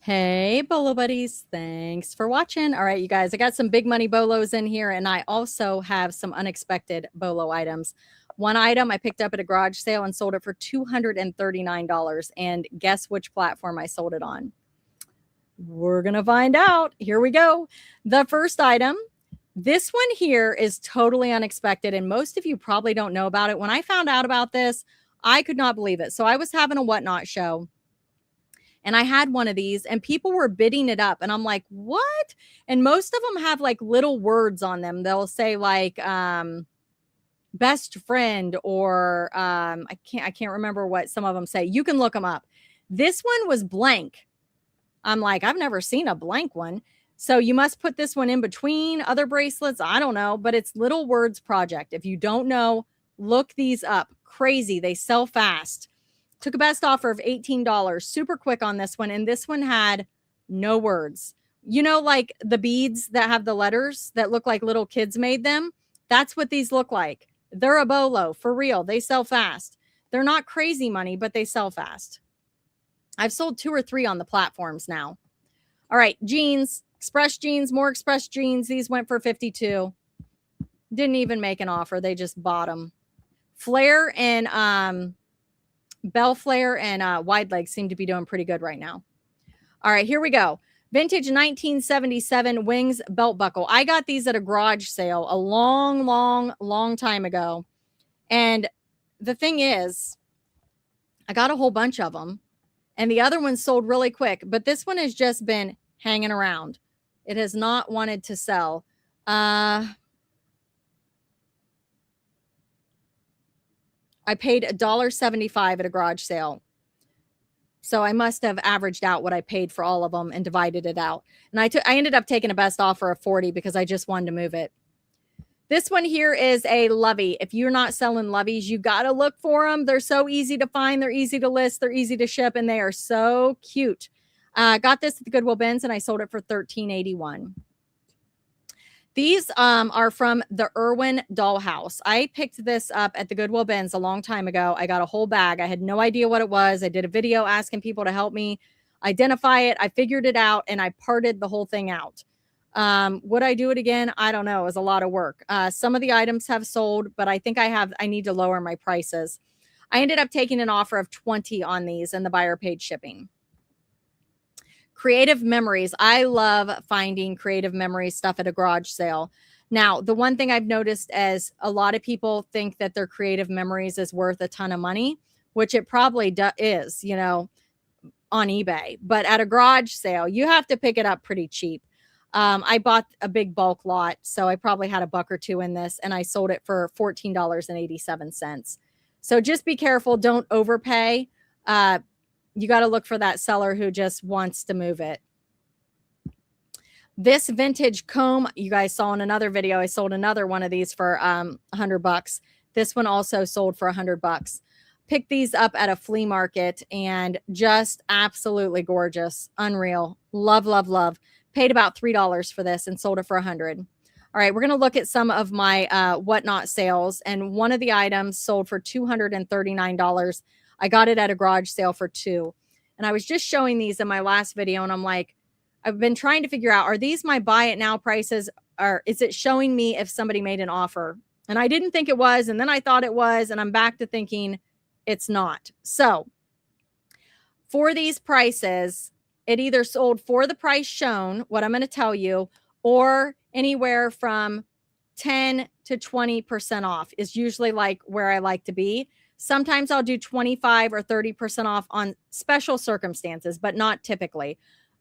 Hey, Bolo buddies. Thanks for watching. All right, you guys, I got some big money bolos in here, and I also have some unexpected bolo items. One item I picked up at a garage sale and sold it for $239. And guess which platform I sold it on? We're going to find out. Here we go. The first item. This one here is totally unexpected, and most of you probably don't know about it. When I found out about this, I could not believe it. So I was having a whatnot show, and I had one of these and people were bidding it up. And I'm like, what? And most of them have like little words on them. They'll say like best friend, or I can't remember what some of them say. You can look them up. This one was blank. I'm like, I've never seen a blank one. So you must put this one in between other bracelets. I don't know, but it's Little Words Project. If you don't know, look these up. Crazy. They sell fast. Took a best offer of $18. Super quick on this one. And this one had no words. You know, like the beads that have the letters that look like little kids made them? That's what these look like. They're a bolo. For real. They sell fast. They're not crazy money, but they sell fast. I've sold 2 or 3 on the platforms now. All right. Jeans. Express jeans. More Express jeans. These went for $52. Didn't even make an offer. They just bought them. Flare and Bell Flare and Wide Leg seem to be doing pretty good right now. All right, here we go. Vintage 1977 Wings belt buckle. I got these at a garage sale a long time ago. And the thing is, I got a whole bunch of them. And the other one sold really quick. But this one has just been hanging around. It has not wanted to sell. I paid $1.75 at a garage sale. So I must have averaged out what I paid for all of them and divided it out. And I ended up taking a best offer of $40 because I just wanted to move it. This one here is a lovey. If you're not selling loveys, you got to look for them. They're so easy to find. They're easy to list. They're easy to ship. And they are so cute. Got this at the Goodwill Bins and I sold it for $13.81. These are from the Irwin Dollhouse. I picked this up at the Goodwill Bins a long time ago. I got a whole bag. I had no idea what it was. I did a video asking people to help me identify it. I figured it out and I parted the whole thing out. Would I do it again? I don't know. It was a lot of work. Some of the items have sold, but I think I need to lower my prices. I ended up taking an offer of $20 on these and the buyer paid shipping. Creative Memories. I love finding Creative Memories stuff at a garage sale. Now, the one thing I've noticed is a lot of people think that their Creative Memories is worth a ton of money, which it probably is, you know, on eBay. But at a garage sale, you have to pick it up pretty cheap. I bought a big bulk lot, so I probably had a buck or two in this, and I sold it for $14.87. So just be careful. Don't overpay. You got to look for that seller who just wants to move it. This vintage comb, you guys saw in another video, I sold another one of these for $100. This one also sold for $100. Picked these up at a flea market and just absolutely gorgeous. Unreal. Love, love, love. Paid about $3 for this and sold it for $100. All right, we're going to look at some of my whatnot sales. And one of the items sold for $239. I got it at a garage sale for $2. And I was just showing these in my last video. And I'm like, I've been trying to figure out, are these my buy it now prices? Or is it showing me if somebody made an offer? And I didn't think it was. And then I thought it was. And I'm back to thinking it's not. So for these prices, it either sold for the price shown, what I'm going to tell you, or anywhere from 10 to 20% off is usually like where I like to be. Sometimes I'll do 25 or 30% off on special circumstances, but not typically.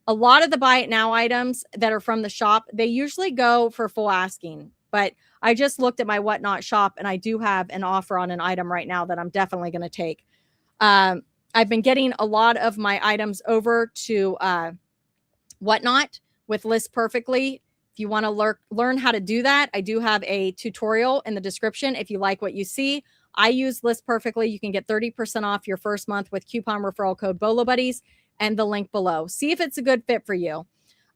A lot of the buy it now items that are from the shop, they usually go for full asking. But I just looked at my whatnot shop and I do have an offer on an item right now that I'm definitely going to take. I've been getting a lot of my items over to whatnot with List Perfectly. If you want to learn how to do that, I do have a tutorial in the description. If you like what you see, I use List Perfectly. You can get 30% off your first month with coupon referral code bolobuddies and the link below. See if it's a good fit for you.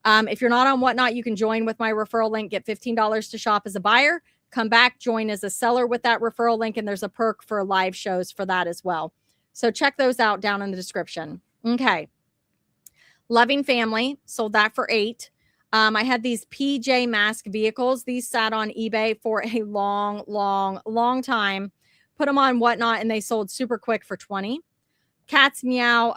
If you're not on whatnot, you can join with my referral link, get $15 to shop as a buyer, come back, join as a seller with that referral link, and there's a perk for live shows for that as well. So check those out down in the description. Okay. Loving Family, sold that for $8. I had these PJ Mask vehicles. These sat on eBay for a long time. Put them on Whatnot, and they sold super quick for $20. Cat's Meow,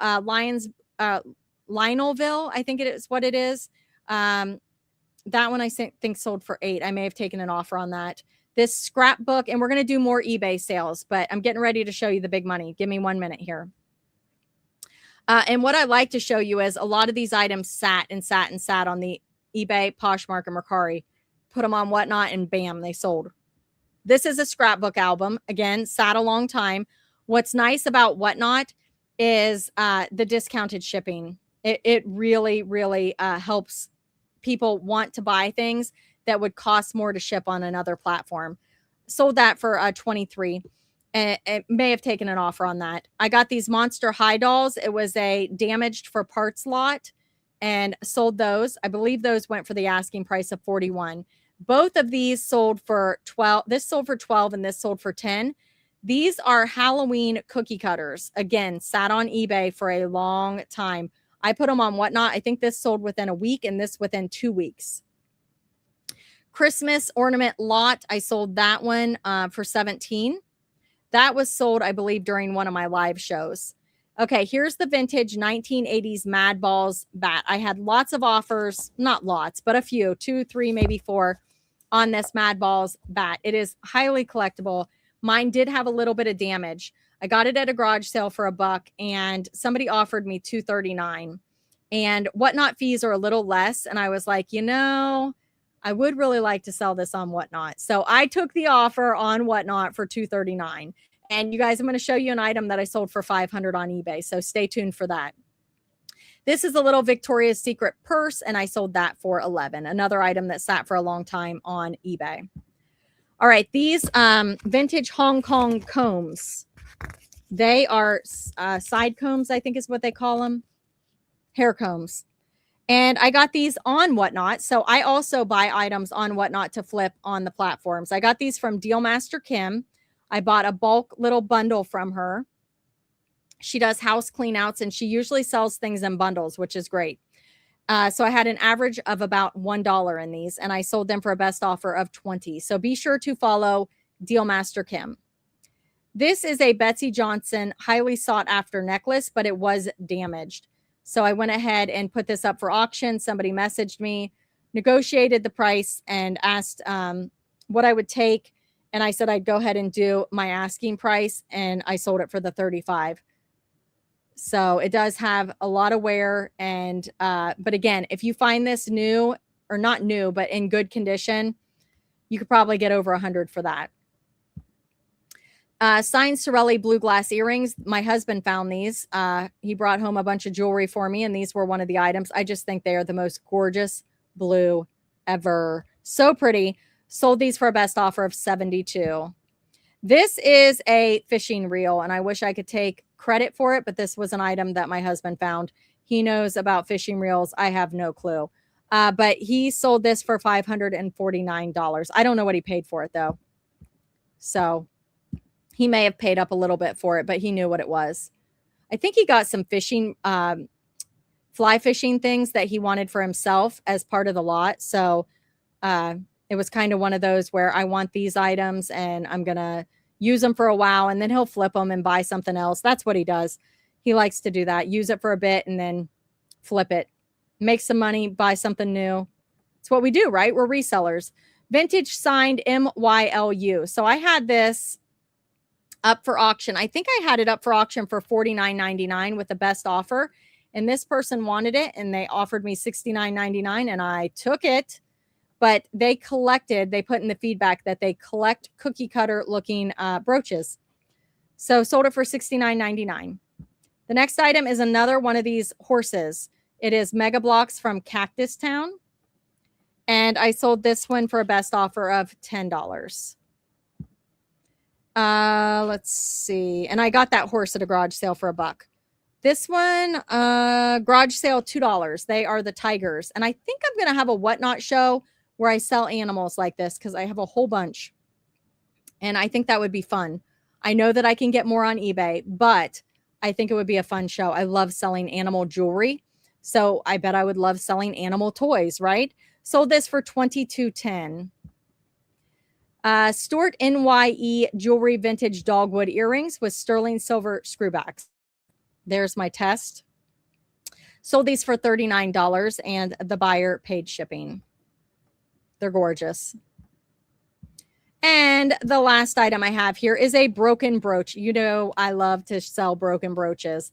Lionelville, I think it is what it is. That one I think sold for $8. I may have taken an offer on that. This scrapbook, and we're going to do more eBay sales, but I'm getting ready to show you the big money. Give me 1 minute here. And what I like to show you is a lot of these items sat on the eBay, Poshmark, and Mercari. Put them on Whatnot, and bam, they sold. This is a scrapbook album. Again, sat a long time. What's nice about Whatnot is the discounted shipping. It really helps people want to buy things that would cost more to ship on another platform. Sold that for $23. And it may have taken an offer on that. I got these Monster High dolls. It was a damaged for parts lot, and sold those. I believe those went for the asking price of $41. Both of these sold for $12. This sold for $12 and this sold for $10. These are Halloween cookie cutters. Again, sat on eBay for a long time. I put them on Whatnot. I think this sold within a week and this within 2 weeks. Christmas ornament lot. I sold that one for $17. That was sold, I believe, during one of my live shows. Okay, here's the vintage 1980s Mad Balls bat. I had lots of offers, not lots, but a few, 2, 3, maybe 4 on this Mad Balls bat. It is highly collectible. Mine did have a little bit of damage. I got it at a garage sale for $1 and somebody offered me $239. And Whatnot fees are a little less. And I was like, I would really like to sell this on Whatnot. So I took the offer on Whatnot for $239. And you guys, I'm going to show you an item that I sold for $500 on eBay. So stay tuned for that. This is a little Victoria's Secret purse, and I sold that for $11. Another item that sat for a long time on eBay. All right, these vintage Hong Kong combs. They are side combs, I think is what they call them. Hair combs. And I got these on Whatnot. So I also buy items on Whatnot to flip on the platforms. I got these from Deal Master Kim. I bought a bulk little bundle from her. She does house clean outs and she usually sells things in bundles, which is great. So I had an average of about $1 in these and I sold them for a best offer of $20. So be sure to follow Deal Master Kim. This is a Betsy Johnson highly sought after necklace, but it was damaged. So I went ahead and put this up for auction. Somebody messaged me, negotiated the price and asked what I would take. And I said, I'd go ahead and do my asking price. And I sold it for the $35. So it does have a lot of wear. And, but again, if you find this new or not new, but in good condition, you could probably get over $100 for that. Signed Sorelli blue glass earrings. My husband found these. He brought home a bunch of jewelry for me, and these were one of the items. I just think they are the most gorgeous blue ever. So pretty. Sold these for a best offer of $72. This is a fishing reel, and I wish I could take credit for it, but this was an item that my husband found. He knows about fishing reels. I have no clue. But he sold this for $549. I don't know what he paid for it, though. So he may have paid up a little bit for it, but he knew what it was. I think he got some fishing, fly fishing things that he wanted for himself as part of the lot. So it was kind of one of those where I want these items and I'm going to use them for a while and then he'll flip them and buy something else. That's what he does. He likes to do that. Use it for a bit and then flip it. Make some money, buy something new. It's what we do, right? We're resellers. Vintage signed MYLU. So I had this up for auction. I think I had it up for auction for $49.99 with the best offer. And this person wanted it and they offered me $69.99 and I took it. But they put in the feedback that they collect cookie cutter looking brooches. So sold it for $69.99. The next item is another one of these horses. It is Mega Blocks from Cactus Town. And I sold this one for a best offer of $10. Let's see. And I got that horse at a garage sale for $1. This one, garage sale, $2. They are the tigers. And I think I'm going to have a Whatnot show where I sell animals like this because I have a whole bunch. And I think that would be fun. I know that I can get more on eBay, but I think it would be a fun show. I love selling animal jewelry. So I bet I would love selling animal toys, right? Sold this for $22.10. Stuart NYE Jewelry Vintage Dogwood Earrings with sterling silver screwbacks. There's my test. Sold these for $39 and the buyer paid shipping. They're gorgeous. And the last item I have here is a broken brooch. You know, I love to sell broken brooches.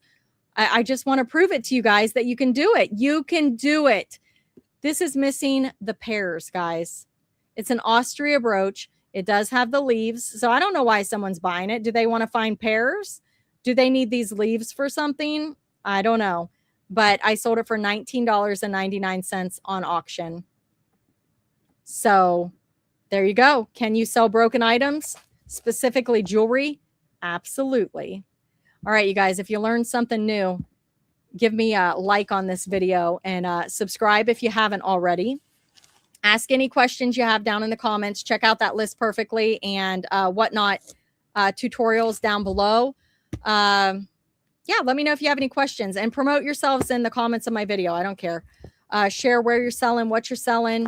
I just want to prove it to you guys that you can do it. You can do it. This is missing the pears, guys. It's an Austria brooch. It does have the leaves. So I don't know why someone's buying it. Do they want to find pears? Do they need these leaves for something? I don't know. But I sold it for $19.99 on auction. So there you go. Can you sell broken items, specifically jewelry? Absolutely. All right, you guys, if you learned something new, give me a like on this video and subscribe if you haven't already. Ask any questions you have down in the comments. Check out that list perfectly and whatnot tutorials down below. Yeah, let me know if you have any questions and promote yourselves in the comments of my video. I don't care. Share where you're selling, what you're selling,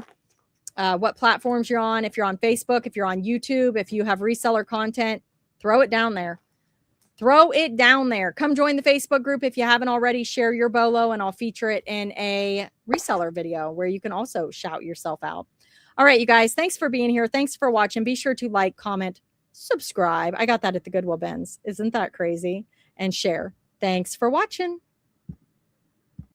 what platforms you're on. If you're on Facebook, if you're on YouTube, if you have reseller content, throw it down there. Throw it down there. Come join the Facebook group if you haven't already. Share your bolo and I'll feature it in a reseller video where you can also shout yourself out. All right, you guys, thanks for being here. Thanks for watching. Be sure to like, comment, subscribe. I got that at the Goodwill Bins. Isn't that crazy? And share. Thanks for watching.